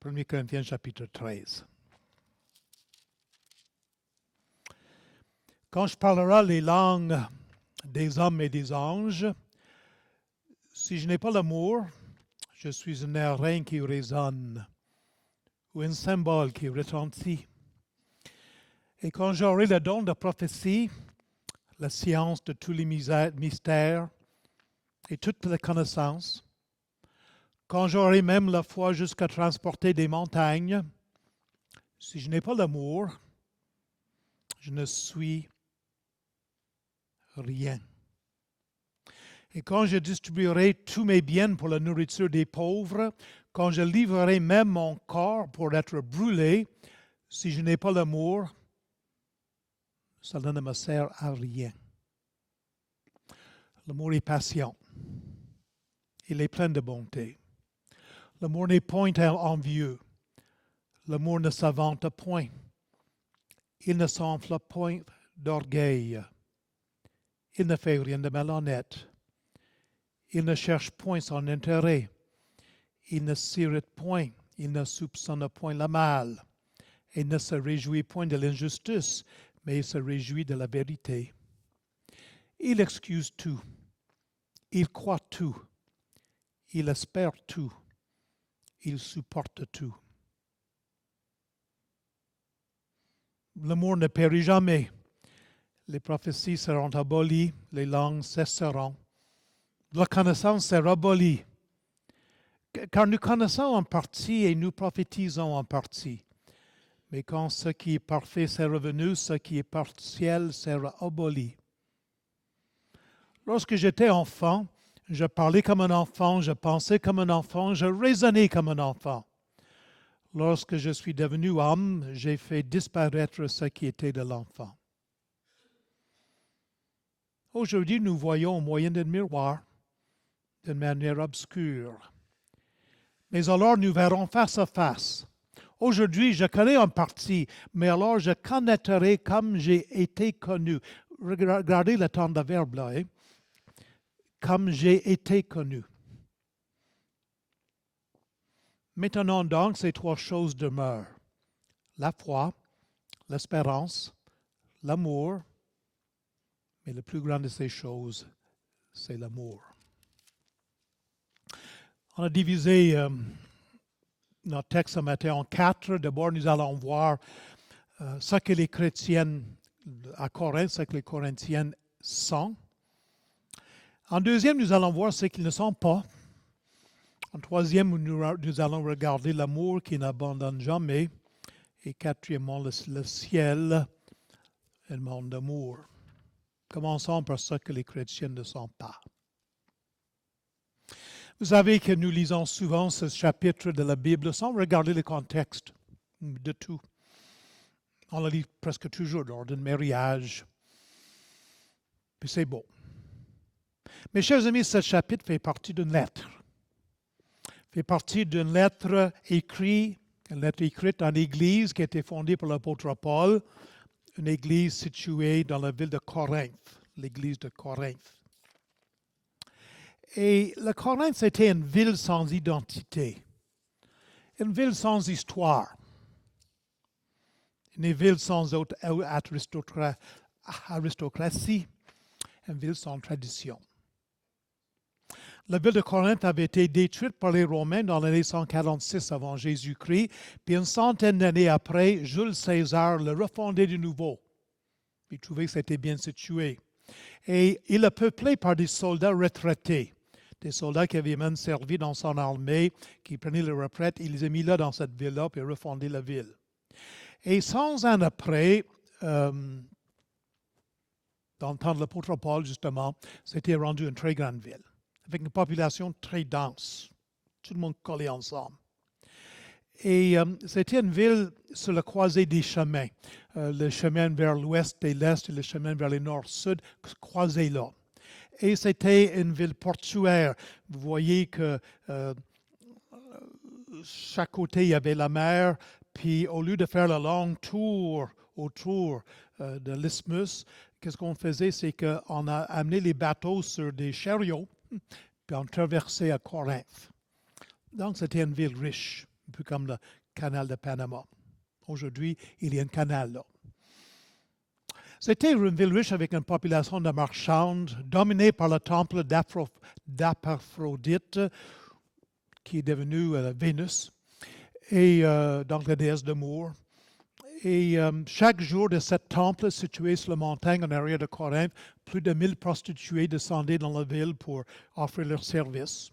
1 Corinthiens chapitre 13. Quand je parlerai les langues des hommes et des anges, si je n'ai pas l'amour, je suis un airain qui résonne ou un symbole qui retentit. Et quand j'aurai le don de prophétie, la science de tous les mystères et toute la connaissance, quand j'aurai même la foi jusqu'à transporter des montagnes, si je n'ai pas l'amour, je ne suis rien. Et quand je distribuerai tous mes biens pour la nourriture des pauvres, quand je livrerai même mon corps pour être brûlé, si je n'ai pas l'amour, cela ne me sert à rien. L'amour est patient. Il est plein de bonté. L'amour n'est point envieux. L'amour ne s'invente point. Il ne s'enfle point d'orgueil. Il ne fait rien de malhonnête. Il ne cherche point son intérêt. Il ne s'irrite point. Il ne soupçonne point le mal. Il ne se réjouit point de l'injustice, mais il se réjouit de la vérité. Il excuse tout. Il croit tout. Il espère tout. Il supporte tout. L'amour ne périt jamais. Les prophéties seront abolies, les langues cesseront. La connaissance sera abolie. Car nous connaissons en partie et nous prophétisons en partie. Mais quand ce qui est parfait sera revenu, ce qui est partiel sera aboli. Lorsque j'étais enfant, je parlais comme un enfant, je pensais comme un enfant, je raisonnais comme un enfant. Lorsque je suis devenu homme, j'ai fait disparaître ce qui était de l'enfant. Aujourd'hui, nous voyons au moyen d'un miroir, d'une manière obscure. Mais alors, nous verrons face à face. Aujourd'hui, je connais en partie, mais alors je connaîtrai comme j'ai été connu. Regardez le temps de verbe là. Hein? Comme j'ai été connu. Maintenant donc, ces trois choses demeurent. La foi, l'espérance, l'amour. Mais le plus grand de ces choses, c'est l'amour. On a divisé notre texte ce matin en 4. D'abord, nous allons voir ce que les chrétiennes à Corinthe, ce que les Corinthiennes sont. En deuxième, nous allons voir ce qu'ils ne sont pas. En troisième, nous allons regarder l'amour qui n'abandonne jamais. Et quatrièmement, le ciel, un monde d'amour. Commençons par ce que les chrétiens ne sont pas. Vous savez que nous lisons souvent ce chapitre de la Bible sans regarder le contexte de tout. On le lit presque toujours lors d'un mariage. Puis c'est beau. Mes chers amis, ce chapitre fait partie d'une lettre. Fait partie d'une lettre écrite dans l'Église qui a été fondée par l'apôtre Paul, une église située dans la ville de Corinthe, l'église de Corinthe. Et la Corinthe, c'était une ville sans identité, une ville sans histoire, une ville sans aristocratie, une ville sans tradition. La ville de Corinthe avait été détruite par les Romains dans l'année 146 avant Jésus-Christ, puis une centaine d'années après, Jules César l'a refondée de nouveau. Il trouvait que c'était bien situé. Et il l'a peuplé par des soldats retraités, des soldats qui avaient même servi dans son armée, qui prenaient leur retraite, il les a mis là dans cette ville-là, puis refondé la ville. Et 100 ans après, dans le temps de l'apôtre Paul, justement, c'était rendu une très grande ville, avec une population très dense, tout le monde collé ensemble. Et c'était une ville sur la croisée des chemins, le chemin vers l'ouest et l'est et le chemin vers le nord-sud, croisés là. Et c'était une ville portuaire. Vous voyez que chaque côté, il y avait la mer, puis au lieu de faire le long tour autour de l'isthmus, qu'est-ce qu'on faisait, c'est qu'on a amené les bateaux sur des chariots, puis on traversait à Corinthe. Donc, c'était une ville riche, un peu comme le canal de Panama. Aujourd'hui, il y a un canal là. C'était une ville riche avec une population de marchands dominée par le temple d'Aphrodite, qui est devenu Vénus, et donc la déesse d'amour. Et chaque jour de ce temple situé sur la montagne en arrière de Corinthe, plus de 1000 prostituées descendaient dans la ville pour offrir leurs services.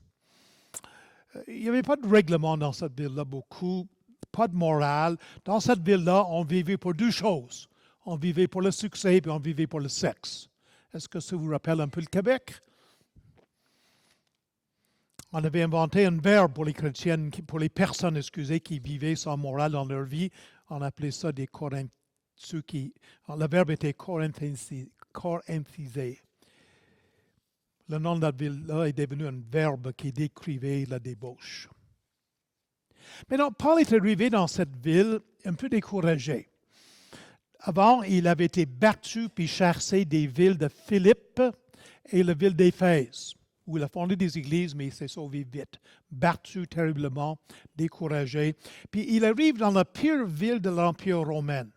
Il n'y avait pas de règlement dans cette ville-là, beaucoup, pas de morale. Dans cette ville-là, on vivait pour deux choses. On vivait pour le succès et on vivait pour le sexe. Est-ce que ça vous rappelle un peu le Québec? On avait inventé un verbe pour les chrétiennes, pour les personnes, qui vivaient sans morale dans leur vie. On appelait ça des Corinthiens. Le verbe était corinthisé. Le nom de la ville-là est devenu un verbe qui décrivait la débauche. Maintenant, Paul est arrivé dans cette ville un peu découragé. Avant, il avait été battu puis chassé des villes de Philippe et la ville d'Éphèse, où il a fondé des églises, mais il s'est sauvé vite. Battu terriblement, découragé. Puis il arrive dans la pire ville de l'Empire romain.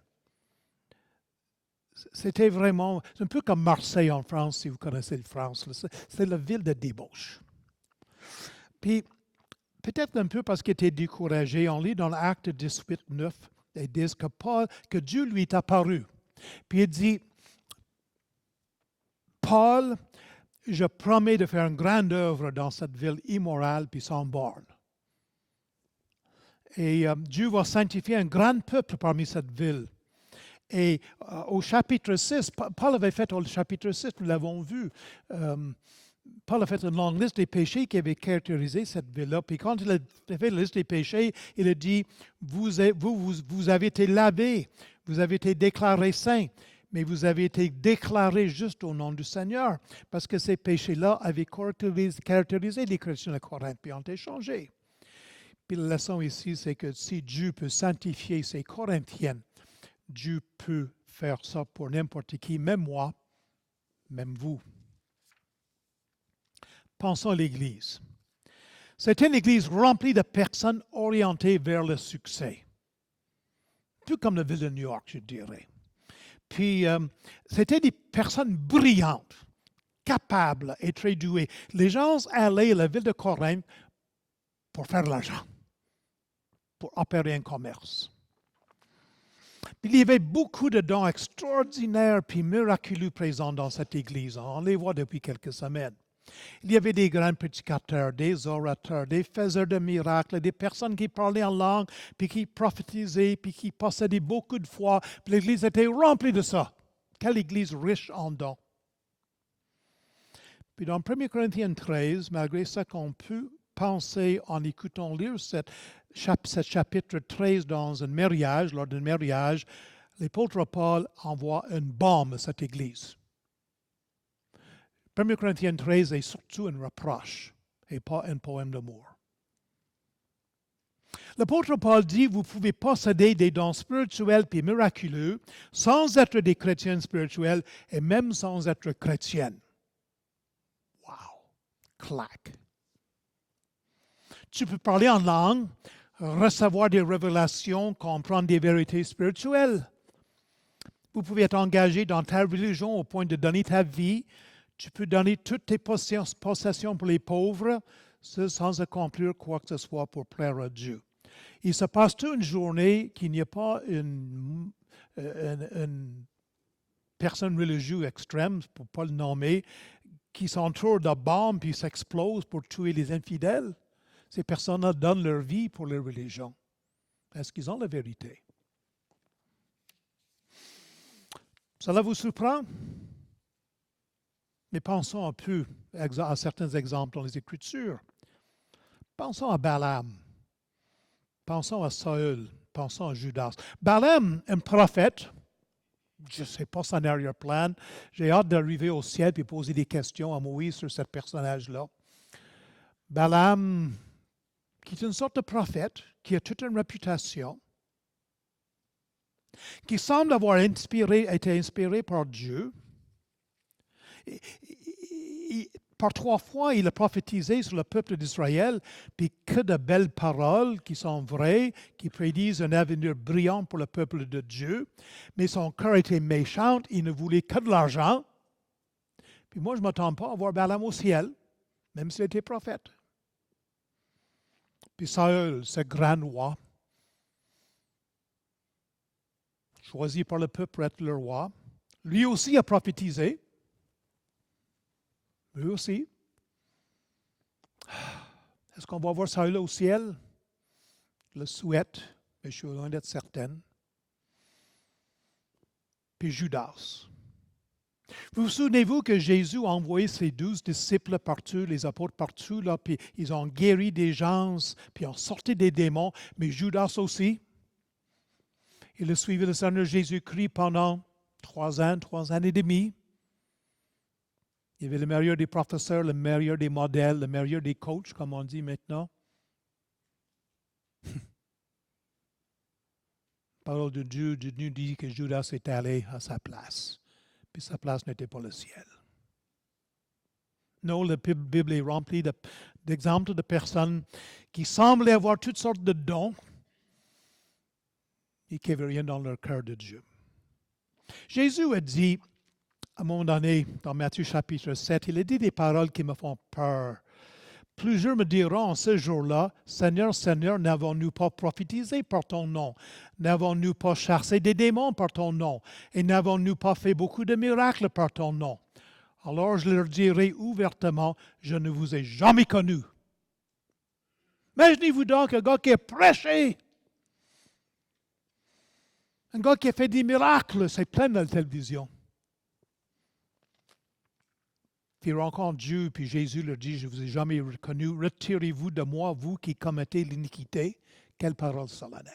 C'était vraiment, c'est un peu comme Marseille en France, si vous connaissez la France. C'est la ville de débauche. Puis, peut-être un peu parce qu'il était découragé, on lit dans l'Acte 18, 9, ils disent que Dieu lui est apparu. Puis il dit, Paul, je promets de faire une grande œuvre dans cette ville immorale puis sans borne. Et Dieu va sanctifier un grand peuple parmi cette ville. Et au chapitre 6, Paul avait fait au chapitre 6, nous l'avons vu, Paul a fait une longue liste des péchés qui avaient caractérisé cette ville-là. Puis quand il a fait la liste des péchés, il a dit, vous avez été lavés, vous avez été déclarés saints, mais vous avez été déclarés juste au nom du Seigneur, parce que ces péchés-là avaient caractérisé les chrétiens de Corinthe, puis ont été changés. Puis la leçon ici, c'est que si Dieu peut sanctifier ces Corinthiennes, Dieu peut faire ça pour n'importe qui, même moi, même vous. Pensons à l'Église. C'est une Église remplie de personnes orientées vers le succès. Tout comme la ville de New York, je dirais. Puis, c'était des personnes brillantes, capables et très douées. Les gens allaient à la ville de Corinthe pour faire de l'argent, pour opérer un commerce. Il y avait beaucoup de dons extraordinaires puis miraculeux présents dans cette Église. On les voit depuis quelques semaines. Il y avait des grands prédicateurs, des orateurs, des faiseurs de miracles, des personnes qui parlaient en langue, puis qui prophétisaient, puis qui possédaient beaucoup de foi. Puis l'Église était remplie de ça. Quelle Église riche en dons. Puis dans 1 Corinthiens 13, malgré ça qu'on peut penser en écoutant lire ce chapitre 13 dans un mariage, lors d'un mariage, l'apôtre Paul envoie une bombe à cette Église. 1 Corinthiens 13 est surtout un reproche et pas un poème d'amour. L'apôtre Paul dit, vous pouvez posséder des dons spirituels et miraculeux sans être des chrétiens spirituels et même sans être chrétienne. Wow! Clac! Tu peux parler en langue, recevoir des révélations, comprendre des vérités spirituelles. Vous pouvez être engagé dans ta religion au point de donner ta vie. Tu peux donner toutes tes possessions pour les pauvres sans accomplir quoi que ce soit pour plaire à Dieu. Il se passe toute une journée qu'il n'y a pas une personne religieuse extrême, pour ne pas le nommer, qui s'entoure de bombes puis s'explose pour tuer les infidèles. Ces personnes-là donnent leur vie pour leur religion. Est-ce qu'ils ont la vérité? Cela vous surprend? Mais pensons un peu à certains exemples dans les Écritures. Pensons à Balaam. Pensons à Saül. Pensons à Judas. Balaam, un prophète, je ne sais pas son arrière-plan. J'ai hâte d'arriver au ciel et poser des questions à Moïse sur ce personnage-là. Balaam, qui est une sorte de prophète, qui a toute une réputation, qui semble avoir été inspiré par Dieu. Par 3 fois, il a prophétisé sur le peuple d'Israël, puis que de belles paroles qui sont vraies, qui prédisent un avenir brillant pour le peuple de Dieu. Mais son cœur était méchant, il ne voulait que de l'argent. Puis moi, je ne m'attends pas à voir Balaam au ciel, même s'il était prophète. Puis Saül, ce grand roi, choisi par le peuple pour être le roi, lui aussi a prophétisé. Lui aussi. Est-ce qu'on va voir Saül au ciel? Je le souhaite, mais je suis loin d'être certaine. Puis Judas. Vous souvenez-vous que Jésus a envoyé ses 12 disciples partout, les apôtres partout, là, puis ils ont guéri des gens, puis ont sorti des démons, mais Judas aussi. Il a suivi le Seigneur Jésus-Christ pendant 3 ans et demi. Il y avait le meilleur des professeurs, le meilleur des modèles, le meilleur des coachs, comme on dit maintenant. La parole de Dieu nous dit que Judas est allé à sa place. Puis sa place n'était pas le ciel. Non, la Bible est remplie d'exemples de personnes qui semblent avoir toutes sortes de dons et qui n'avaient rien dans leur cœur de Dieu. Jésus a dit, à un moment donné, dans Matthieu chapitre 7, il a dit des paroles qui me font peur. Plusieurs me diront en ce jour-là, Seigneur, Seigneur, n'avons-nous pas prophétisé par ton nom? N'avons-nous pas chassé des démons par ton nom? Et n'avons-nous pas fait beaucoup de miracles par ton nom? Alors je leur dirai ouvertement, je ne vous ai jamais connus. Imaginez-vous donc un gars qui a prêché, un gars qui a fait des miracles, c'est plein de la télévision. Puis il rencontre Dieu, puis Jésus leur dit, je ne vous ai jamais reconnu, retirez-vous de moi, vous qui commettez l'iniquité. Quelle parole solennelle.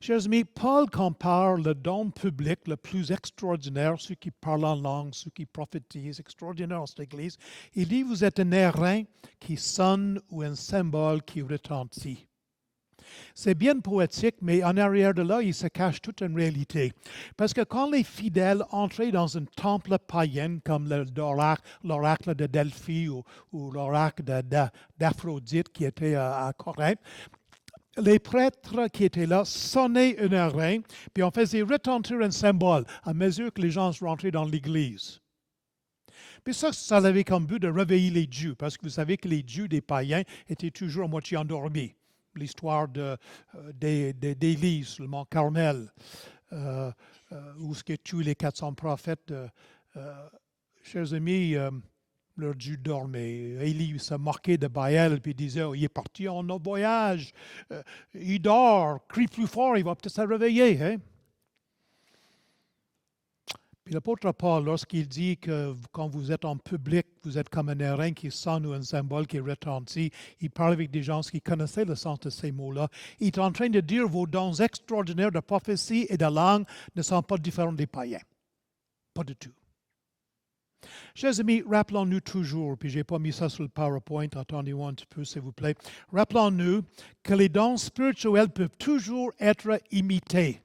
Chers amis, Paul compare le don public le plus extraordinaire, ceux qui parlent en langue, ceux qui prophétisent, extraordinaire dans cette Église. Il dit, vous êtes un airain qui sonne ou un symbole qui retentit. C'est bien poétique, mais en arrière de là, il se cache toute une réalité. Parce que quand les fidèles entraient dans un temple païen, comme l'oracle de Delphi ou l'oracle d'Aphrodite qui était à Corinthe, les prêtres qui étaient là sonnaient un airain, puis on faisait retentir un symbole à mesure que les gens rentraient dans l'Église. Puis ça avait comme but de réveiller les dieux, parce que vous savez que les dieux des païens étaient toujours à moitié endormis. L'histoire d'Élie sur le mont Carmel, où ce qui tue les 400 prophètes. Chers amis, leur Dieu dormait. Élie se moquait de Baal, puis disait, oh, il est parti en voyage, il dort, crie plus fort, il va peut-être se réveiller. Hein? Puis l'apôtre Paul, lorsqu'il dit que quand vous êtes en public, vous êtes comme un airain qui sonne ou un symbole qui retentit, il parle avec des gens qui connaissaient le sens de ces mots-là. Il est en train de dire vos dons extraordinaires de prophétie et de langue ne sont pas différents des païens. Pas du tout. Chers amis, rappelons-nous toujours, puis je n'ai pas mis ça sur le PowerPoint, attendez-moi un petit peu s'il vous plaît. Rappelons-nous que les dons spirituels peuvent toujours être imités.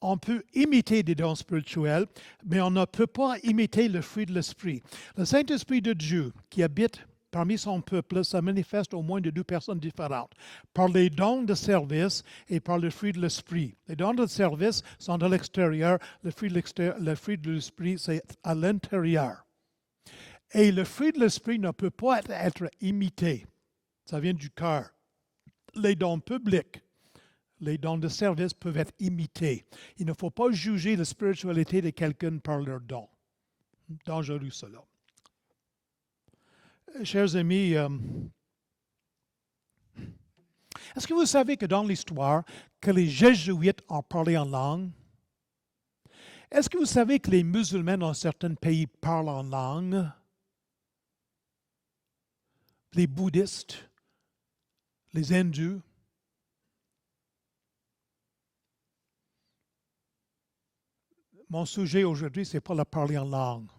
On peut imiter des dons spirituels, mais on ne peut pas imiter le fruit de l'Esprit. Le Saint-Esprit de Dieu qui habite parmi son peuple se manifeste au moins de 2 personnes différentes, par les dons de service et par le fruit de l'Esprit. Les dons de service sont de l'extérieur, le fruit de l'Esprit, c'est à l'intérieur. Et le fruit de l'Esprit ne peut pas être imité. Ça vient du cœur. Les dons publics, les dons de service peuvent être imités. Il ne faut pas juger la spiritualité de quelqu'un par leurs dons. Dangereux cela. Chers amis, est-ce que vous savez que dans l'histoire, que les Jésuites ont parlé en langue? Est-ce que vous savez que les musulmans dans certains pays parlent en langue? Les bouddhistes, les hindous? Mon sujet aujourd'hui, ce n'est pas le parler en langue.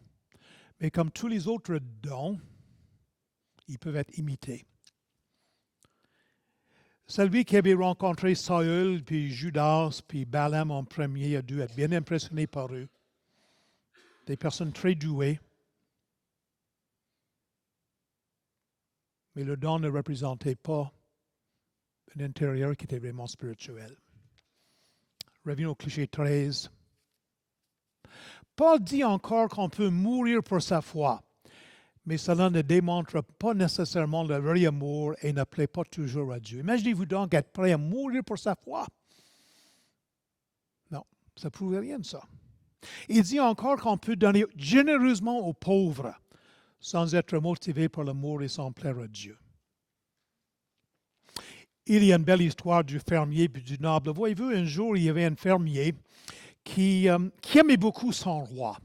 Mais comme tous les autres dons, ils peuvent être imités. Celui qui avait rencontré Saül, puis Judas, puis Balaam en premier a dû être bien impressionné par eux. des personnes très douées, mais le don ne représentait pas un intérieur qui était vraiment spirituel. Revenons au cliché 13. Paul dit encore qu'on peut mourir pour sa foi, mais cela ne démontre pas nécessairement le vrai amour et ne plaît pas toujours à Dieu. Imaginez-vous donc être prêt à mourir pour sa foi. Non, ça ne prouve rien de ça. Il dit encore qu'on peut donner généreusement aux pauvres sans être motivé par l'amour et sans plaire à Dieu. Il y a une belle histoire du fermier et du noble. Voyez-vous, un jour, il y avait un fermier qui aimait beaucoup son roi,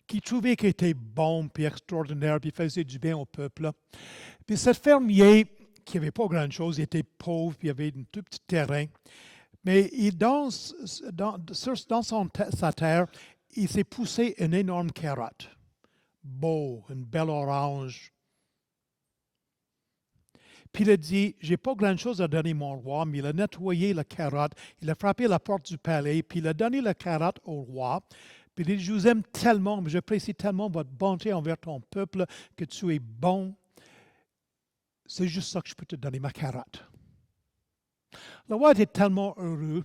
qui trouvait qu'il était bon, puis extraordinaire, puis faisait du bien au peuple. Puis ce fermier, qui n'avait pas grand-chose, il était pauvre, puis il avait un tout petit terrain, mais dans sa terre, il s'est poussé une énorme carotte. Beau, une belle orange. Puis il a dit, j'ai pas grand-chose à donner mon roi, mais il a nettoyé la carotte, il a frappé la porte du palais, puis il a donné la carotte au roi. Puis il dit, je vous aime tellement, j'apprécie tellement votre bonté envers ton peuple, que tu es bon. C'est juste ça que je peux te donner, ma carotte. Le roi était tellement heureux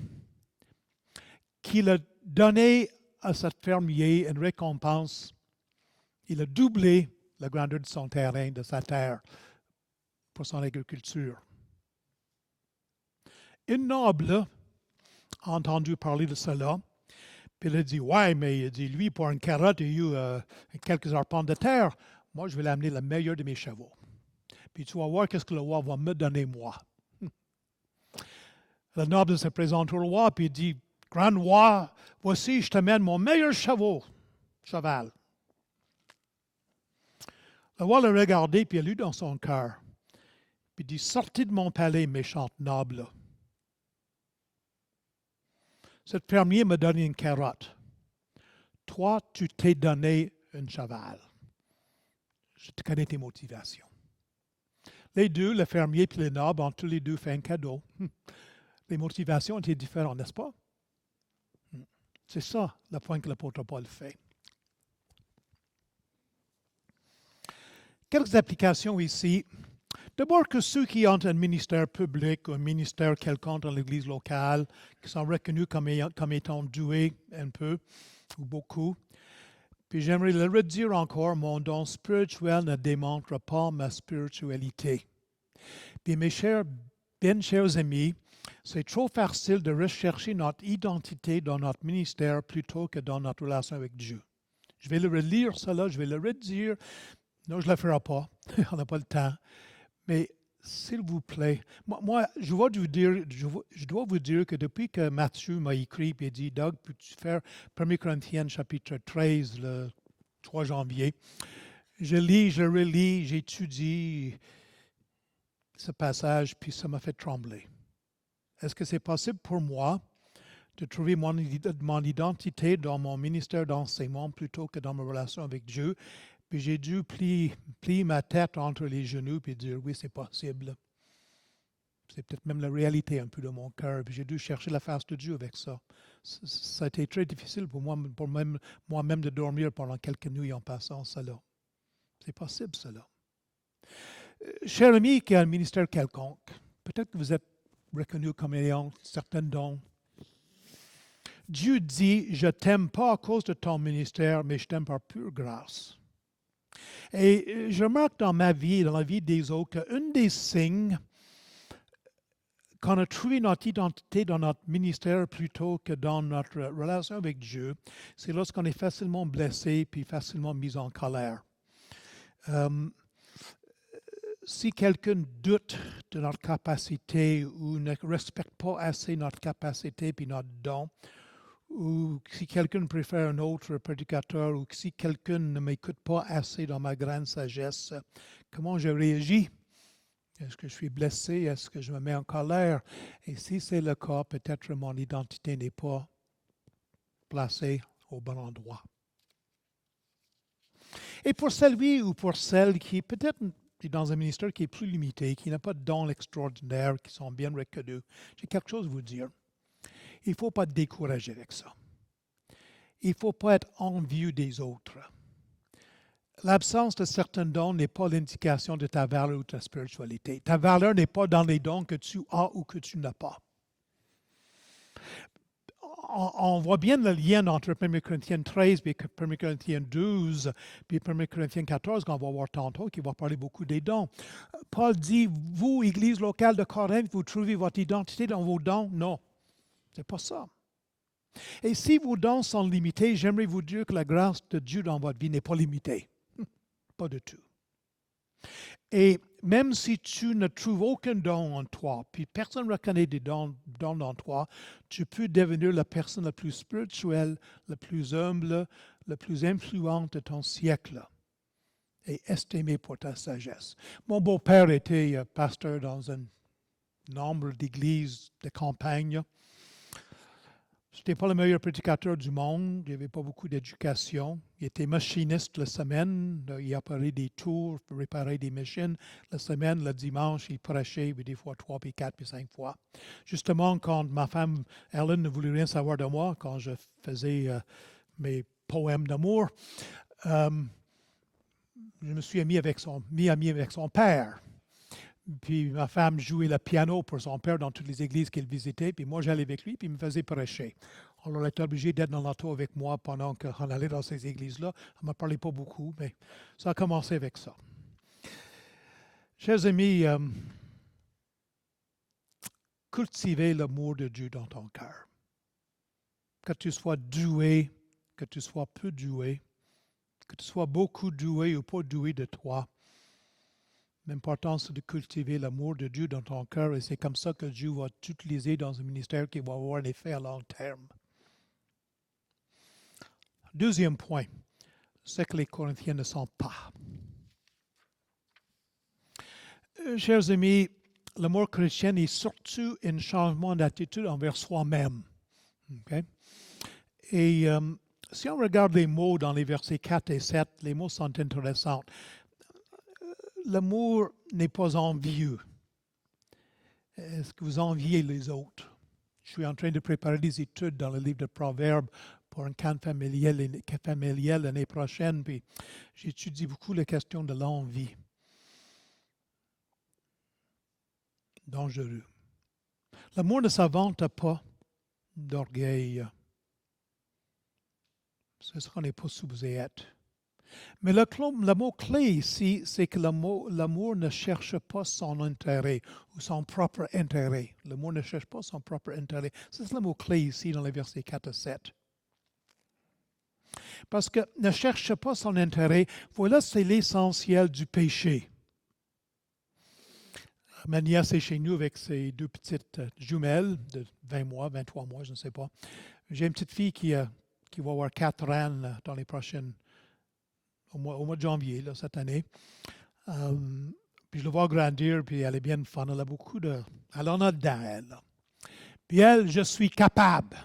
qu'il a donné à ce fermier une récompense. Il a doublé la grandeur de son terrain, de sa terre, pour son agriculture. Une noble a entendu parler de cela, puis il a dit, ouais, mais il dit, lui, pour une carotte, il y a eu quelques arpents de terre. Moi, je vais l'amener le meilleur de mes chevaux. Puis tu vas voir qu'est-ce que le roi va me donner, moi. Le noble se présente au roi, puis il dit, grand roi, voici, je t'amène mon meilleur cheval. Le roi l'a regardé, puis il a lu dans son cœur. Puis il dit, sortez de mon palais, méchante noble. Ce fermier m'a donné une carotte. Toi, tu t'es donné un cheval. Je te connais tes motivations. Les deux, le fermier et le noble, ont tous les deux fait un cadeau. Les motivations étaient différentes, n'est-ce pas? C'est ça le point que l'apôtre Paul fait. Quelques applications ici. D'abord que ceux qui ont un ministère public ou un ministère quelconque dans l'Église locale, qui sont reconnus comme étant doués un peu ou beaucoup. Puis j'aimerais le redire encore, mon don spirituel ne démontre pas ma spiritualité. Puis mes bien chers amis, c'est trop facile de rechercher notre identité dans notre ministère plutôt que dans notre relation avec Dieu. Je vais le relire cela, je vais le redire. Non, je ne le ferai pas. On n'a pas le temps. Mais s'il vous plaît, moi je dois vous dire que depuis que Matthieu m'a écrit et dit, Doug, peux-tu faire 1 Corinthiens chapitre 13 le 3 janvier, je lis, je relis, j'étudie ce passage, puis ça m'a fait trembler. Est-ce que c'est possible pour moi de trouver mon identité dans mon ministère d'enseignement plutôt que dans ma relation avec Dieu? Puis j'ai dû plier ma tête entre les genoux et dire, oui, c'est possible. C'est peut-être même la réalité un peu de mon cœur. Puis j'ai dû chercher la face de Dieu avec ça. Ça a été très difficile pour moi-même de dormir pendant quelques nuits en passant cela. C'est possible, cela. Cher ami qui a un ministère quelconque, peut-être que vous êtes reconnu comme ayant certains dons. Dieu dit, je ne t'aime pas à cause de ton ministère, mais je t'aime par pure grâce. Et je remarque dans ma vie, dans la vie des autres, qu'un des signes qu'on a trouvé notre identité dans notre ministère plutôt que dans notre relation avec Dieu, c'est lorsqu'on est facilement blessé puis facilement mis en colère. Si quelqu'un doute de notre capacité ou ne respecte pas assez notre capacité puis notre don, ou si quelqu'un préfère un autre prédicateur, ou si quelqu'un ne m'écoute pas assez dans ma grande sagesse, comment je réagis? Est-ce que je suis blessé? Est-ce que je me mets en colère? Et si c'est le cas, peut-être mon identité n'est pas placée au bon endroit. Et pour celui ou pour celle qui peut-être est dans un ministère qui est plus limité, qui n'a pas de dons extraordinaires, qui sont bien reconnus, j'ai quelque chose à vous dire. Il ne faut pas te décourager avec ça. il ne faut pas être envieux des autres. L'absence de certains dons n'est pas l'indication de ta valeur ou de ta spiritualité. Ta valeur n'est pas dans les dons que tu as ou que tu n'as pas. On voit bien le lien entre 1 Corinthiens 13 et 1 Corinthiens 12 puis 1 Corinthiens 14 qu'on va voir tantôt, qui va parler beaucoup des dons. Paul dit, vous, Église locale de Corinthe, vous trouvez votre identité dans vos dons? Non, c'est pas ça. Et si vos dons sont limités, j'aimerais vous dire que la grâce de Dieu dans votre vie n'est pas limitée. Pas du tout. Et même si tu ne trouves aucun don en toi, puis personne ne reconnaît des dons en toi, tu peux devenir la personne la plus spirituelle, la plus humble, la plus influente de ton siècle et estimée pour ta sagesse. Mon beau-père était pasteur dans un nombre d'églises de campagne. Je n'étais pas le meilleur prédicateur du monde, il n'y avait pas beaucoup d'éducation. Il était machiniste la semaine, il apparaît des tours, réparait des machines. La semaine, le dimanche, il prêchait des fois 3, puis 4, puis 5 fois. Justement, quand ma femme, Ellen, ne voulait rien savoir de moi, quand je faisais mes poèmes d'amour, je me suis ami avec son père. Puis ma femme jouait le piano pour son père dans toutes les églises qu'il visitait, puis moi j'allais avec lui, puis il me faisait prêcher. Alors elle était obligée d'être dans l'auto avec moi pendant qu'on allait dans ces églises-là. Elle ne me parlait pas beaucoup, mais ça a commencé avec ça. Chers amis, cultivez l'amour de Dieu dans ton cœur. Que tu sois doué, que tu sois peu doué, que tu sois beaucoup doué ou pas doué de toi, l'important, c'est de cultiver l'amour de Dieu dans ton cœur et c'est comme ça que Dieu va t'utiliser dans un ministère qui va avoir un effet à long terme. Deuxième point, c'est que les Corinthiens ne sont pas. Chers amis, l'amour chrétien est surtout un changement d'attitude envers soi-même. Okay? Et si on regarde les mots dans les versets 4 et 7, les mots sont intéressants. L'amour n'est pas envieux. Est-ce que vous enviez les autres? Je suis en train de préparer des études dans le livre de Proverbes pour un camp familial l'année prochaine, puis j'étudie beaucoup la question de l'envie. Dangereux. L'amour ne s'invente pas d'orgueil. C'est ce qu'on n'est pas supposé être. Mais le mot-clé ici, c'est que l'amour ne cherche pas son intérêt ou son propre intérêt. L'amour ne cherche pas son propre intérêt. C'est le mot-clé ici dans les versets 4 et 7. Parce que ne cherche pas son intérêt, voilà, c'est l'essentiel du péché. Ma nièce est chez nous avec ses 2 petites jumelles de 20 mois, 23 mois, je ne sais pas. J'ai une petite fille qui va avoir 4 ans dans les prochaines au mois de janvier, là, cette année. Puis je le vois grandir, puis elle est bien fun. Elle a beaucoup de... Elle en a dedans, elle. Puis elle, je suis capable.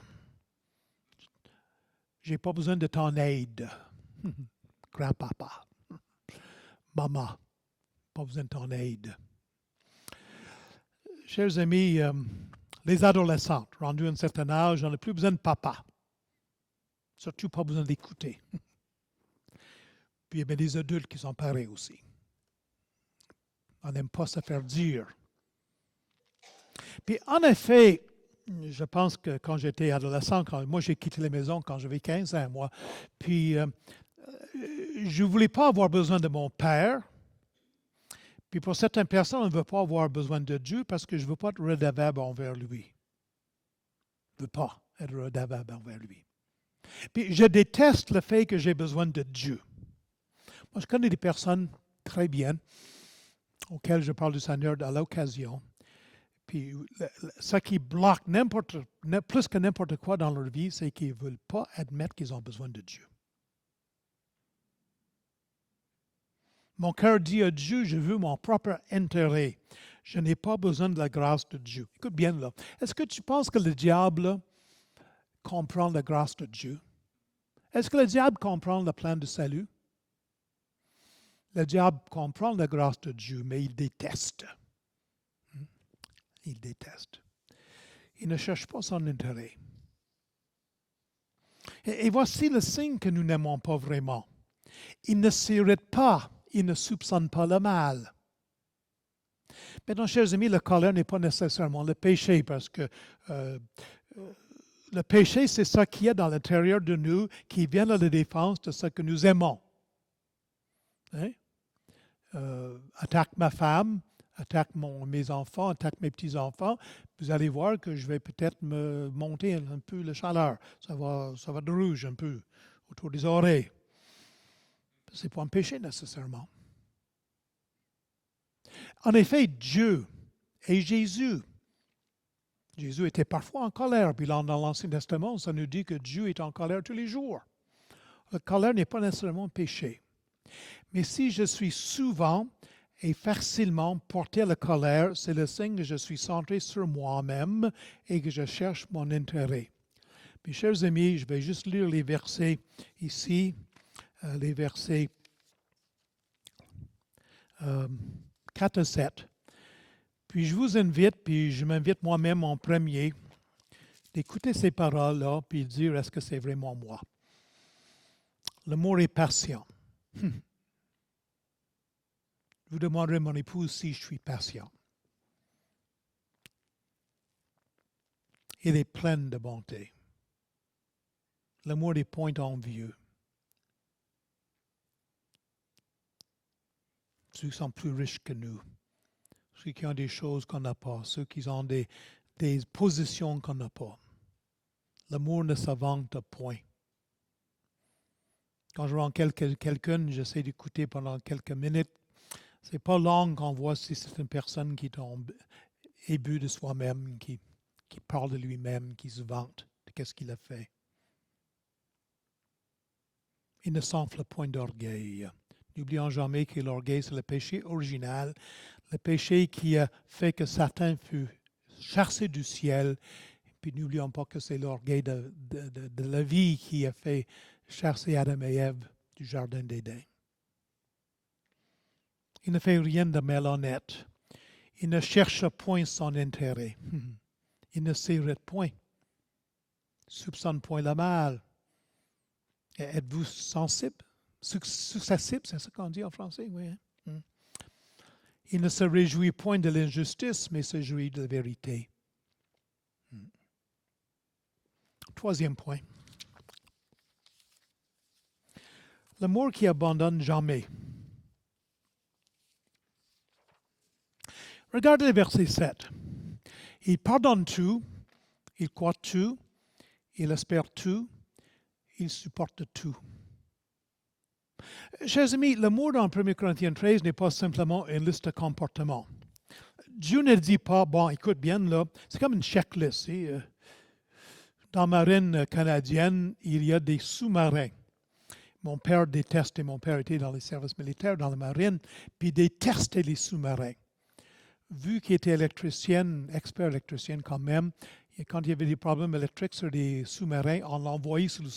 J'ai pas besoin de ton aide. Grand-papa. Maman, pas besoin de ton aide. Chers amis, les adolescentes, rendus à un certain âge, on n'a plus besoin de papa. Surtout pas besoin d'écouter. Puis il y a bien des adultes qui sont pareils aussi. On n'aime pas se faire dire. Puis en effet, je pense que quand j'étais adolescent, moi j'ai quitté la maison quand j'avais 15 ans, moi. Puis je ne voulais pas avoir besoin de mon père. Puis pour certaines personnes, on ne veut pas avoir besoin de Dieu parce que je ne veux pas être redevable envers lui. Je ne veux pas être redevable envers lui. Puis je déteste le fait que j'ai besoin de Dieu. Moi, je connais des personnes très bien auxquelles je parle du Seigneur à l'occasion. Puis ce qui bloque plus que n'importe quoi dans leur vie, c'est qu'ils ne veulent pas admettre qu'ils ont besoin de Dieu. Mon cœur dit à Dieu, je veux mon propre intérêt. Je n'ai pas besoin de la grâce de Dieu. Écoute bien là. Est-ce que tu penses que le diable comprend la grâce de Dieu? Est-ce que le diable comprend le plan de salut? Le diable comprend la grâce de Dieu, mais il déteste. Il déteste. Il ne cherche pas son intérêt. Et voici le signe que nous n'aimons pas vraiment. Il ne s'irrite pas, il ne soupçonne pas le mal. Maintenant, chers amis, la colère n'est pas nécessairement le péché, parce que le péché, c'est ce qui est dans l'intérieur de nous, qui vient à la défense de ce que nous aimons. Hein? Attaque ma femme, attaque mes enfants, attaque mes petits-enfants, vous allez voir que je vais peut-être me monter un peu la chaleur. Ça va de rouge un peu autour des oreilles. Ce n'est pas un péché nécessairement. En effet, Dieu et Jésus était parfois en colère. Puis dans l'Ancien Testament, ça nous dit que Dieu est en colère tous les jours. La colère n'est pas nécessairement un péché. Mais si je suis souvent et facilement porté à la colère, c'est le signe que je suis centré sur moi-même et que je cherche mon intérêt. Mes chers amis, je vais juste lire les versets ici, les versets 4 à 7. Puis je vous invite, puis je m'invite moi-même en premier, d'écouter ces paroles-là, puis de dire, est-ce que c'est vraiment moi? L'amour est patient. Je vous demanderai à mon épouse si je suis patient. Il est plein de bonté. L'amour est point envieux. Ceux qui sont plus riches que nous, ceux qui ont des choses qu'on n'a pas, ceux qui ont des positions qu'on n'a pas. L'amour ne s'invente point. Quand je rencontre quelqu'un, j'essaie d'écouter pendant quelques minutes. C'est pas long qu'on voit si c'est une personne qui tombe imbu de soi-même, qui parle de lui-même, qui se vante de qu'est-ce qu'il a fait. Il ne s'enfle point d'orgueil. N'oublions jamais que l'orgueil, c'est le péché original, le péché qui a fait que Satan fut chassé du ciel. Puis n'oublions pas que c'est l'orgueil de la vie qui a fait chasser Adam et Ève du jardin d'Éden. Il ne fait rien de malhonnête. Il ne cherche point son intérêt. Il ne s'irrite point. Il ne soupçonne point le mal. Êtes-vous sensible? Successible, c'est ça qu'on dit en français, oui. Hein? Il ne se réjouit point de l'injustice, mais se réjouit de la vérité. Troisième point. L'amour qui abandonne jamais. Regardez le verset 7. Il pardonne tout, il croit tout, il espère tout, il supporte tout. Chers amis, l'amour dans 1 Corinthiens 13 n'est pas simplement une liste de comportements. Dieu ne dit pas, bon, écoute bien, là, c'est comme une checklist. Dans la marine canadienne, il y a des sous-marins. Mon père détestait, mon père était dans les services militaires, dans la marine, puis il détestait les sous-marins. Vu qu'il était électricien, expert électricien quand même, et quand il y avait des problèmes électriques sur des sous-marins, on l'envoyait sur le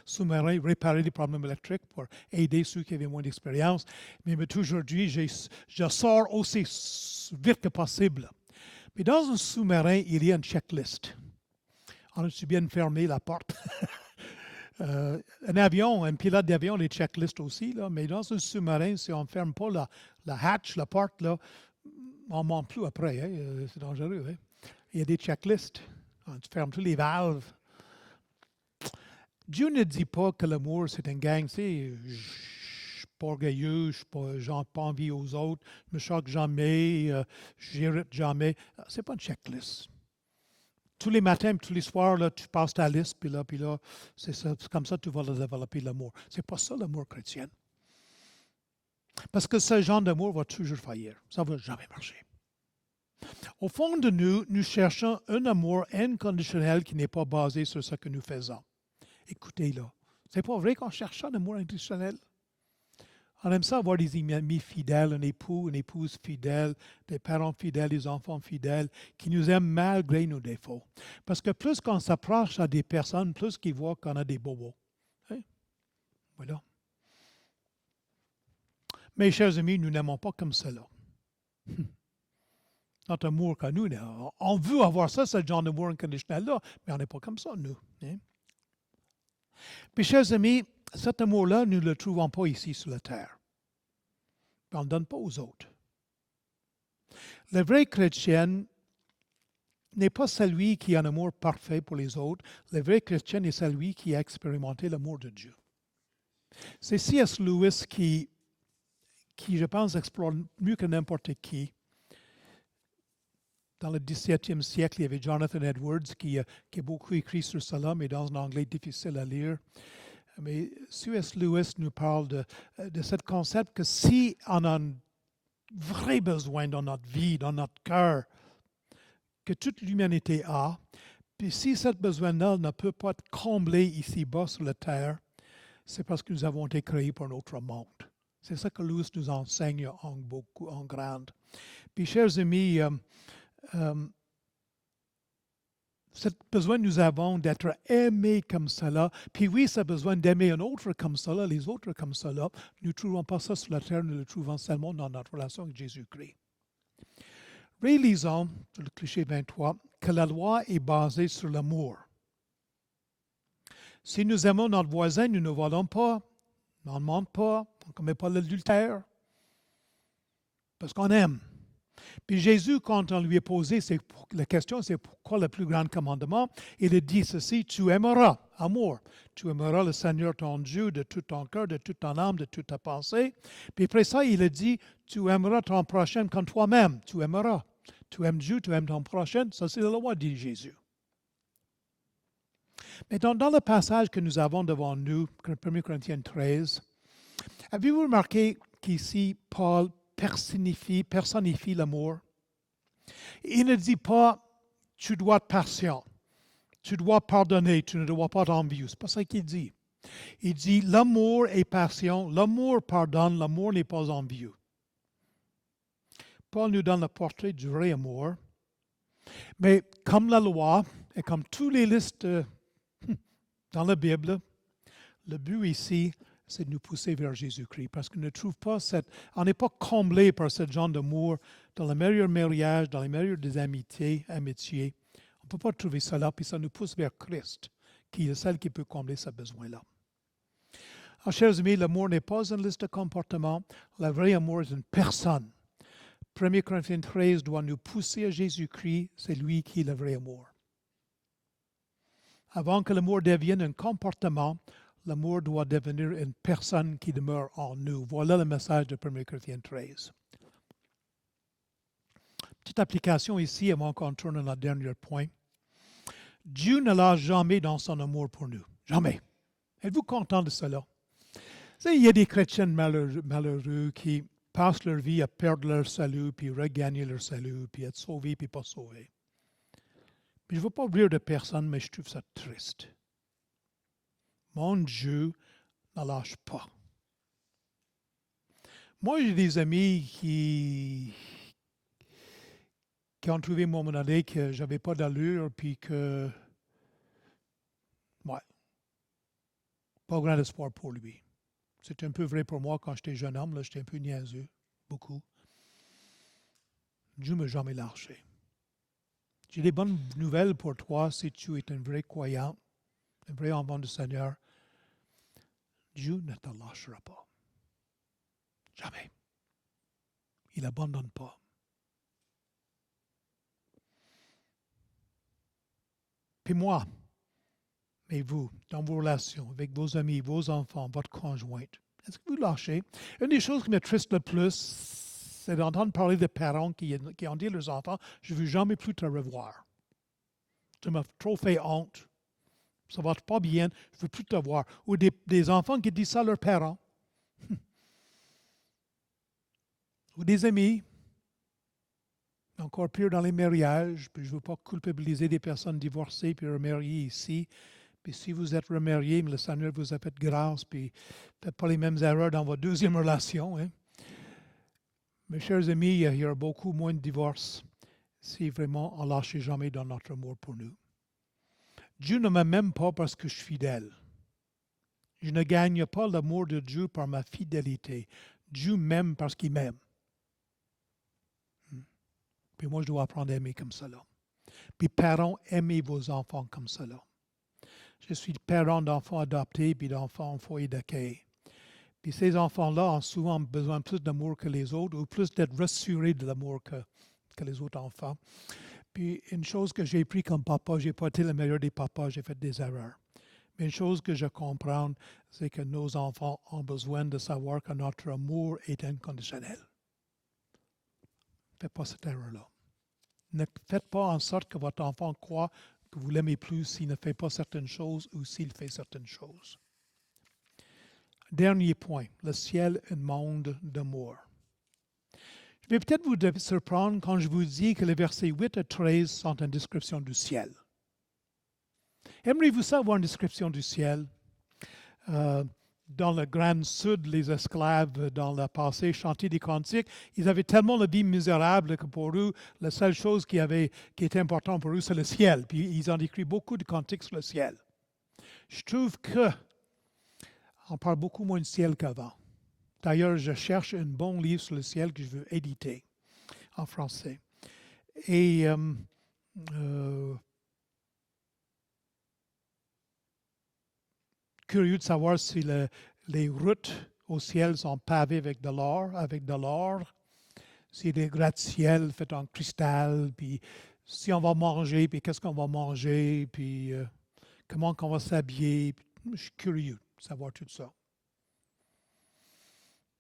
sous-marin réparer des problèmes électriques pour aider ceux qui avaient moins d'expérience. Mais aujourd'hui, je sors aussi vite que possible. Mais dans un sous-marin, il y a une checklist. On a-tu bien fermé la porte? Un avion, un pilote d'avion, les checklists aussi, là, mais dans un sous-marin, si on ne ferme pas la hatch, la porte, là, on ne monte plus après. Hein, c'est dangereux. Hein? Il y a des checklists. Tu fermes tous les valves. Dieu ne dit pas que l'amour, c'est une gang. Tu sais, je ne suis pas orgueilleux, je n'ai pas envie aux autres, je ne me choque jamais, je n'irrite jamais. Ce n'est pas une checklist. Tous les matins, tous les soirs, là, tu passes ta liste, puis là, c'est comme ça que tu vas développer l'amour. Ce n'est pas ça l'amour chrétien. Parce que ce genre d'amour va toujours faillir. Ça ne va jamais marcher. Au fond de nous, nous cherchons un amour inconditionnel qui n'est pas basé sur ce que nous faisons. Écoutez-là. C'est pas vrai qu'on cherche un amour inconditionnel. On aime ça avoir des amis fidèles, un époux, une épouse fidèle, des parents fidèles, des enfants fidèles, qui nous aiment malgré nos défauts. Parce que plus qu'on s'approche à des personnes, plus qu'ils voient qu'on a des bobos. Hein? Voilà. Mes chers amis, nous n'aimons pas comme cela. Notre amour que nous, on veut avoir ça, ce genre d'amour inconditionnel-là, mais on n'est pas comme ça, nous. Hein? Puis, chers amis, cet amour-là, nous ne le trouvons pas ici sur la terre. On ne le donne pas aux autres. Le vrai chrétien n'est pas celui qui a un amour parfait pour les autres. Le vrai chrétien est celui qui a expérimenté l'amour de Dieu. C'est C.S. Lewis qui, je pense, explore mieux que n'importe qui. Dans le 17e siècle, il y avait Jonathan Edwards qui a beaucoup écrit sur cela, mais dans un anglais difficile à lire. Mais C.S. Lewis nous parle de ce concept que si on a un vrai besoin dans notre vie, dans notre cœur, que toute l'humanité a, puis si ce besoin-là ne peut pas être comblé ici-bas sur la terre, c'est parce que nous avons été créés pour un autre monde. C'est ça que Lewis nous enseigne en grande. Puis, chers amis, ce besoin que nous avons d'être aimés comme cela, puis oui, ce besoin d'aimer un autre comme cela, les autres comme cela, nous ne trouvons pas ça sur la terre, nous le trouvons seulement dans notre relation avec Jésus-Christ. Réalisons, sur le cliché 23, que la loi est basée sur l'amour. Si nous aimons notre voisin, nous ne volons pas, on ne ment pas, on ne commet pas l'adultère, parce qu'on aime. Puis Jésus, quand on lui a posé la question, c'est pourquoi le plus grand commandement, il a dit ceci, tu aimeras, amour, tu aimeras le Seigneur ton Dieu de tout ton cœur, de toute ton âme, de toute ta pensée. Puis après ça, il a dit, tu aimeras ton prochain comme toi-même, tu aimeras. Tu aimes Dieu, tu aimes ton prochain, ça c'est la loi, dit Jésus. Mais dans le passage que nous avons devant nous, 1 Corinthiens 13, avez-vous remarqué qu'ici, Paul personnifie l'amour? Il ne dit pas, tu dois être patient, tu dois pardonner, tu ne dois pas être envieux. Ce n'est pas ça qu'il dit. Il dit, l'amour est patient, l'amour pardonne, l'amour n'est pas envieux. Paul nous donne le portrait du vrai amour. Mais comme la loi, et comme toutes les listes dans la Bible, le but ici, c'est de nous pousser vers Jésus-Christ. Parce qu'on ne trouve pas on n'est pas comblé par ce genre d'amour dans le meilleur mariage, dans les meilleures des amitiés. On ne peut pas trouver cela, puis ça nous pousse vers Christ, qui est celle qui peut combler ce besoin-là. Alors, chers amis, l'amour n'est pas une liste de comportements. Le vrai amour est une personne. 1 Corinthiens 13 doit nous pousser à Jésus-Christ, c'est lui qui est le vrai amour. Avant que l'amour devienne un comportement, l'amour doit devenir une personne qui demeure en nous. Voilà le message de 1 Corinthiens 13. Petite application ici avant qu'on tourne à notre dernier point. Dieu ne lâche jamais dans son amour pour nous. Jamais. Êtes-vous content de cela? Vous savez, il y a des chrétiens malheureux qui passent leur vie à perdre leur salut, puis regagner leur salut, puis être sauvés, puis pas sauvés. Puis je ne veux pas rire de personne, mais je trouve ça triste. Mon Dieu ne lâche pas. Moi, j'ai des amis qui ont trouvé à un moment donné que je n'avais pas d'allure, puis que, ouais, pas grand espoir pour lui. C'est un peu vrai pour moi quand j'étais jeune homme, là, j'étais un peu niaiseux, beaucoup. Dieu ne m'a jamais lâché. J'ai des bonnes nouvelles pour toi si tu es un vrai croyant, un vrai enfant du Seigneur. Dieu ne te lâchera pas. Jamais. Il n'abandonne pas. Puis moi, mais vous, dans vos relations, avec vos amis, vos enfants, votre conjointe, est-ce que vous lâchez? Une des choses qui me triste le plus, c'est d'entendre parler de parents qui ont dit à leurs enfants, je ne veux jamais plus te revoir. Tu m'as trop fait honte. Ça ne va pas bien, je ne veux plus te voir. Ou des enfants qui disent ça à leurs parents. Ou des amis. Encore pire dans les mariages. Puis je ne veux pas culpabiliser des personnes divorcées puis remariées ici. Puis si vous êtes remariés, le Seigneur vous a fait grâce, puis faites pas les mêmes erreurs dans votre deuxième relation. Hein. Mes chers amis, il y aura beaucoup moins de divorces si vraiment on ne lâche jamais dans notre amour pour nous. Dieu ne m'aime même pas parce que je suis fidèle. Je ne gagne pas l'amour de Dieu par ma fidélité. Dieu m'aime parce qu'il m'aime. Puis moi, je dois apprendre à aimer comme cela. Puis parents, aimez vos enfants comme cela. Je suis parent d'enfants adoptés puis d'enfants en foyer d'accueil. Puis ces enfants-là ont souvent besoin de plus d'amour que les autres ou plus d'être rassurés de l'amour que les autres enfants. Puis une chose que j'ai appris comme papa, je n'ai pas été le meilleur des papas, j'ai fait des erreurs. Mais une chose que je comprends, c'est que nos enfants ont besoin de savoir que notre amour est inconditionnel. Ne faites pas cette erreur-là. Ne faites pas en sorte que votre enfant croit que vous l'aimez plus s'il ne fait pas certaines choses ou s'il fait certaines choses. Dernier point, le ciel est un monde d'amour. Je vais peut-être vous surprendre quand je vous dis que les versets 8 à 13 sont une description du ciel. Aimeriez-vous ça avoir une description du ciel? Dans le Grand Sud, les esclaves, dans le passé, chantaient des cantiques. Ils avaient tellement la vie misérable que pour eux, la seule chose qui était importante pour eux, c'est le ciel. Puis ils ont écrit beaucoup de cantiques sur le ciel. Je trouve qu'on parle beaucoup moins du ciel qu'avant. D'ailleurs, je cherche un bon livre sur le ciel que je veux éditer en français. Et curieux de savoir si les routes au ciel sont pavées avec de l'or, si des gratte-ciel faits en cristal, puis si on va manger, puis qu'est-ce qu'on va manger, puis comment on va s'habiller. Je suis curieux de savoir tout ça.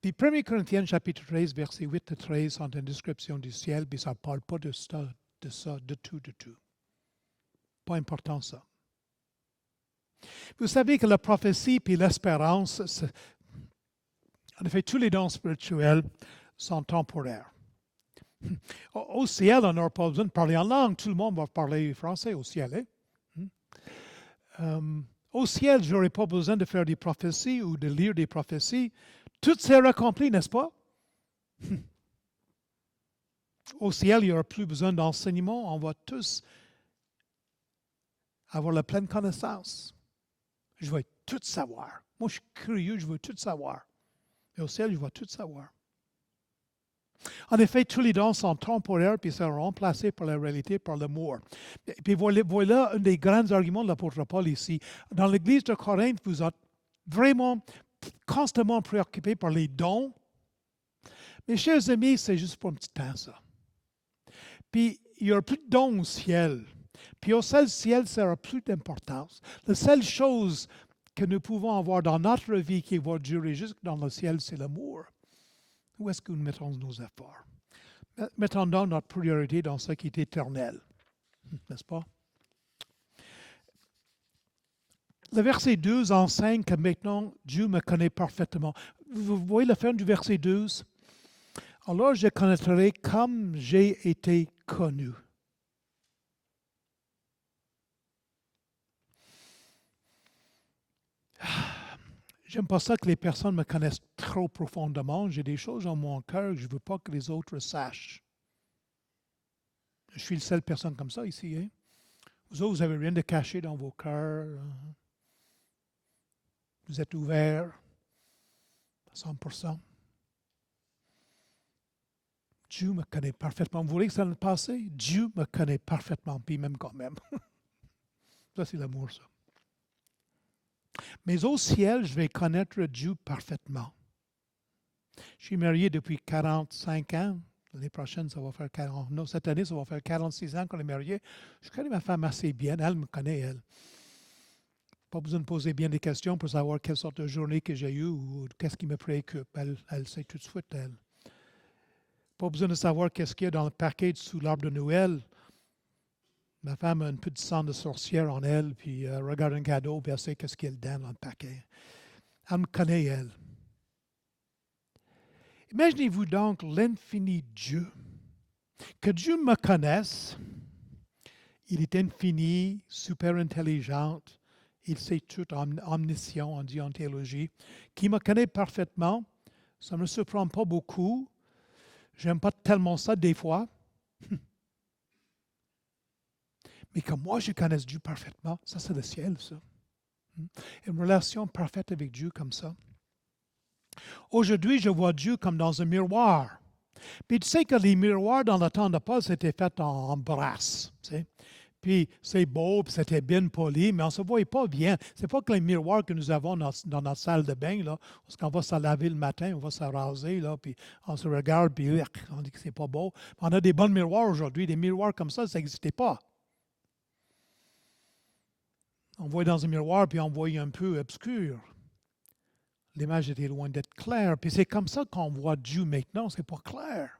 Puis 1 Corinthiens chapitre 13, versets 8 à 13 sont une description du ciel, puis ça ne parle pas de ça, de tout. Pas important ça. Vous savez que la prophétie puis l'espérance, en effet, tous les dons spirituels sont temporaires. Au ciel, on n'aura pas besoin de parler en langue. Tout le monde va parler français au ciel. Au ciel, je n'aurai pas besoin de faire des prophéties ou de lire des prophéties. Tout sera accompli, n'est-ce pas? Au ciel, il n'y aura plus besoin d'enseignement. On va tous avoir la pleine connaissance. Je vais tout savoir. Moi, je suis curieux, je veux tout savoir. Et au ciel, je vais tout savoir. En effet, tous les dons sont temporaires puis seront remplacés par la réalité, par l'amour. Puis voilà un des grands arguments de l'apôtre Paul ici. Dans l'Église de Corinthe, vous êtes vraiment constamment préoccupés par les dons. Mes chers amis, c'est juste pour un petit temps, ça. Puis, il n'y aura plus de dons au ciel. Puis au ciel, ça aura plus d'importance. La seule chose que nous pouvons avoir dans notre vie qui va durer jusque dans le ciel, c'est l'amour. Où est-ce que nous mettons nos efforts? Mettons donc notre priorité dans ce qui est éternel. N'est-ce pas? Le verset 12 enseigne que maintenant Dieu me connaît parfaitement. Vous voyez la fin du verset 12? Alors je connaîtrai comme j'ai été connu. J'aime pas ça que les personnes me connaissent trop profondément. J'ai des choses dans mon cœur que je ne veux pas que les autres sachent. Je suis la seule personne comme ça ici. Hein? Vous autres, vous n'avez rien de caché dans vos cœurs. Vous êtes ouverts à 100%. Dieu me connaît parfaitement. Vous voulez que ça le passe? Dieu me connaît parfaitement, puis même quand même. Ça, c'est l'amour, ça. Mais au ciel, je vais connaître Dieu parfaitement. Je suis marié depuis 45 ans. L'année prochaine, ça va faire 40. Non, cette année, ça va faire 46 ans qu'on est mariés. Je connais ma femme assez bien. Elle me connaît, elle. Pas besoin de poser bien des questions pour savoir quelle sorte de journée que j'ai eue ou qu'est-ce qui me préoccupe. Elle sait tout de suite, elle. Pas besoin de savoir qu'est-ce qu'il y a dans le paquet sous l'arbre de Noël. Ma femme a un peu de sang de sorcière en elle, puis regarde un cadeau, puis elle sait qu'est-ce qu'il y a dedans dans le paquet. Elle me connaît, elle. Imaginez-vous donc l'infini Dieu. Que Dieu me connaisse, il est infini, super intelligent, il sait tout, omniscient, on dit en théologie, qui me connaît parfaitement, ça ne me surprend pas beaucoup. J'aime pas tellement ça des fois. Mais que moi, je connaisse Dieu parfaitement, ça c'est le ciel, ça. Une relation parfaite avec Dieu comme ça. Aujourd'hui, je vois Dieu comme dans un miroir. Puis tu sais que les miroirs dans le temps de Paul, c'était fait en brasse. Tu sais. puis c'est beau, puis c'était bien poli, mais on ne se voit pas bien. C'est pas que les miroirs que nous avons dans notre salle de bain, là, parce qu'on va se laver le matin, on va se raser, là, puis on se regarde, puis on dit que c'est pas beau. On a des bons miroirs aujourd'hui. Des miroirs comme ça n'existait pas. On voit dans un miroir, puis on voit un peu obscur. L'image était loin d'être claire. Puis c'est comme ça qu'on voit Dieu maintenant, c'est pas clair.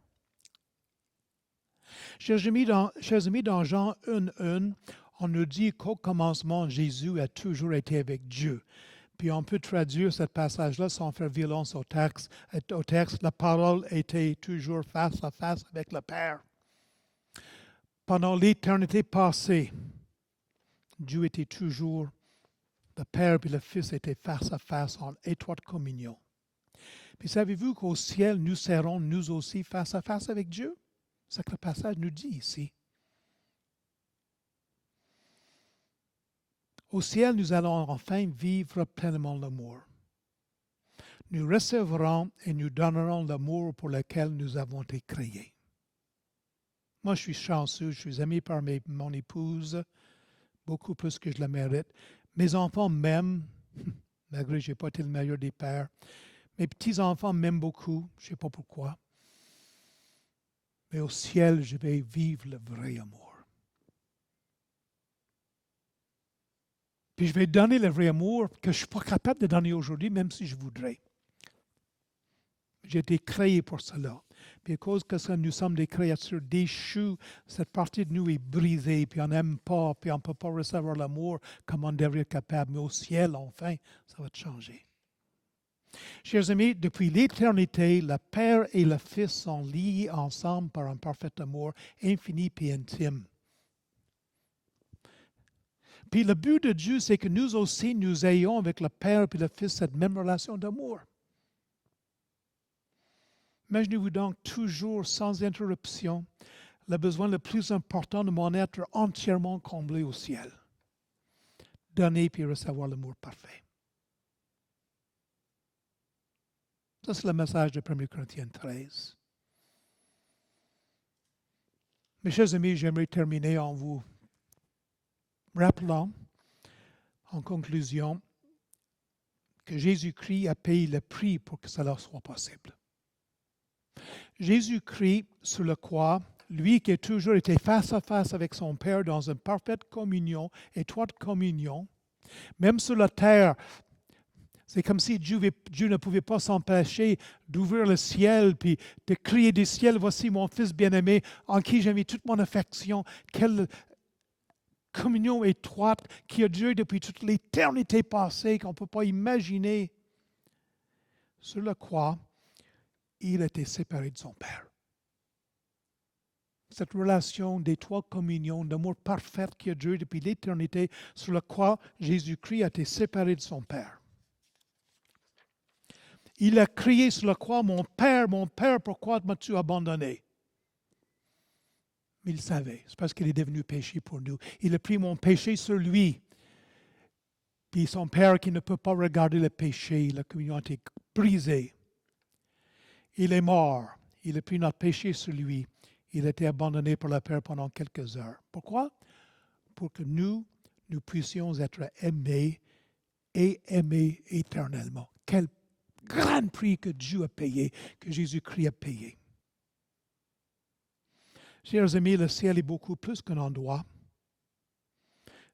Chers amis, dans Jean 1:1, on nous dit qu'au commencement, Jésus a toujours été avec Dieu. Puis on peut traduire ce passage-là sans faire violence au texte. La parole était toujours face à face avec le Père. Pendant l'éternité passée, Dieu était toujours, le Père et le Fils étaient face à face en étroite communion. Puis savez-vous qu'au ciel, nous serons nous aussi face à face avec Dieu? C'est ce que le passage nous dit ici. Au ciel, nous allons enfin vivre pleinement l'amour. Nous recevrons et nous donnerons l'amour pour lequel nous avons été créés. Moi, je suis chanceux, je suis aimé par mon épouse, beaucoup plus que je le mérite. Mes enfants m'aiment, malgré que je n'ai pas été le meilleur des pères. Mes petits-enfants m'aiment beaucoup, je ne sais pas pourquoi. Mais au ciel, je vais vivre le vrai amour. Puis je vais donner le vrai amour que je ne suis pas capable de donner aujourd'hui, même si je voudrais. J'ai été créé pour cela. Puis à cause que ça, nous sommes des créatures déchues, cette partie de nous est brisée, puis on n'aime pas, puis on ne peut pas recevoir l'amour comme on devrait être capable. Mais au ciel, enfin, ça va changer. Chers amis, depuis l'éternité, le Père et le Fils sont liés ensemble par un parfait amour infini et intime. Puis le but de Dieu, c'est que nous aussi, nous ayons avec le Père et le Fils cette même relation d'amour. Imaginez-vous donc toujours, sans interruption, le besoin le plus important de mon être entièrement comblé au ciel. Donner puis recevoir l'amour parfait. Ça, c'est le message de 1 Corinthiens 13. Mes chers amis, j'aimerais terminer en vous rappelant, en conclusion, que Jésus-Christ a payé le prix pour que cela soit possible. Jésus-Christ, sur la croix, lui qui a toujours été face à face avec son Père dans une parfaite communion, étroite communion, même sur la terre, c'est comme si Dieu ne pouvait pas s'empêcher d'ouvrir le ciel puis de crier du ciel, voici mon Fils bien-aimé en qui j'ai mis toute mon affection. Quelle communion étroite qui a duré depuis toute l'éternité passée qu'on ne peut pas imaginer. Sur la croix, il était séparé de son Père. Cette relation d'étroite communion, d'amour parfait qui a duré depuis l'éternité, sur la croix, Jésus-Christ a été séparé de son Père. Il a crié sur la croix, mon Père, pourquoi m'as-tu abandonné? Mais il savait, c'est parce qu'il est devenu péché pour nous. Il a pris mon péché sur lui. Puis son Père qui ne peut pas regarder le péché, la communion a été brisée. Il est mort. Il a pris notre péché sur lui. Il a été abandonné par le Père pendant quelques heures. Pourquoi? Pour que nous puissions être aimés et aimés éternellement. Quel grand prix que Dieu a payé, que Jésus-Christ a payé. Chers amis, le ciel est beaucoup plus qu'un endroit.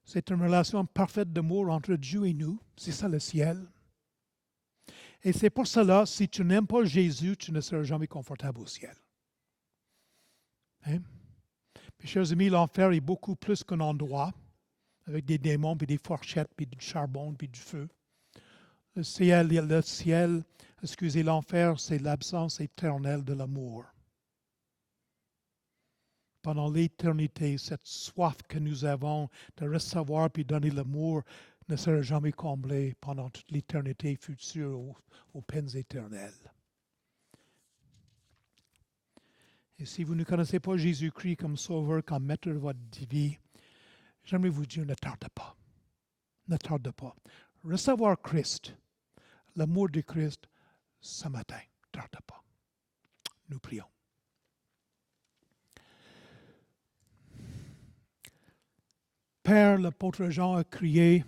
C'est une relation parfaite d'amour entre Dieu et nous. C'est ça le ciel. Et c'est pour cela, si tu n'aimes pas Jésus, tu ne seras jamais confortable au ciel. Hein? Mes chers amis, l'enfer est beaucoup plus qu'un endroit avec des démons, puis des fourchettes, puis du charbon, puis du feu. L'enfer, c'est l'absence éternelle de l'amour. Pendant l'éternité, cette soif que nous avons de recevoir puis donner l'amour ne sera jamais comblée pendant toute l'éternité future aux peines éternelles. Et si vous ne connaissez pas Jésus-Christ comme sauveur, comme maître de votre vie, j'aimerais vous dire, ne tarde pas. Ne tarde pas. Recevoir Christ, l'amour de Christ, ce matin. Ne tarde pas. Nous prions. Père, l'apôtre Jean a crié,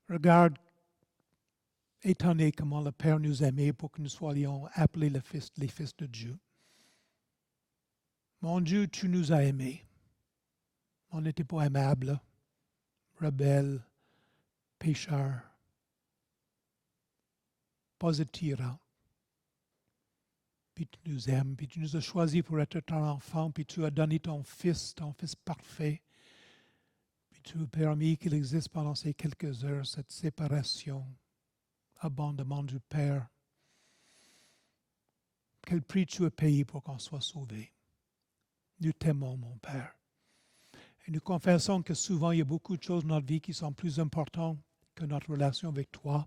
regarde, étonné comment le Père nous aimait pour que nous soyons appelés les fils de Dieu. Mon Dieu, tu nous as aimés. On n'était pas aimables, rebelles, pécheurs, pas attirants. Puis tu nous aimes, puis tu nous as choisis pour être ton enfant, puis tu as donné ton Fils parfait. Puis tu as permis qu'il existe pendant ces quelques heures, cette séparation, abandonnement du Père. Quel prix tu as payé pour qu'on soit sauvé. Nous t'aimons, mon Père. Et nous confessons que souvent, il y a beaucoup de choses dans notre vie qui sont plus importantes que notre relation avec toi,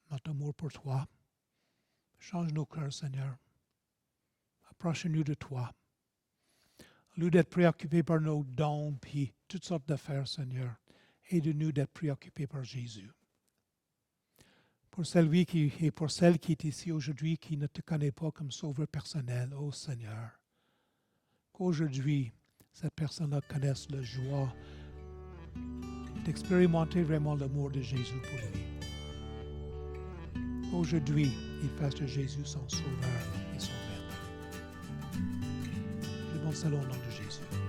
notre amour pour toi. Change nos cœurs, Seigneur. Approche-nous de toi. Au lieu d'être préoccupés par nos dons puis toutes sortes d'affaires, Seigneur, aide-nous d'être préoccupés par Jésus. Pour celui et pour celle qui est ici aujourd'hui qui ne te connaît pas comme sauveur personnel, ô Seigneur, qu'aujourd'hui, cette personne-là connaisse la joie d'expérimenter vraiment l'amour de Jésus pour lui. Aujourd'hui, il fasse de Jésus son sauveur et son maître. Je demande cela au nom de Jésus.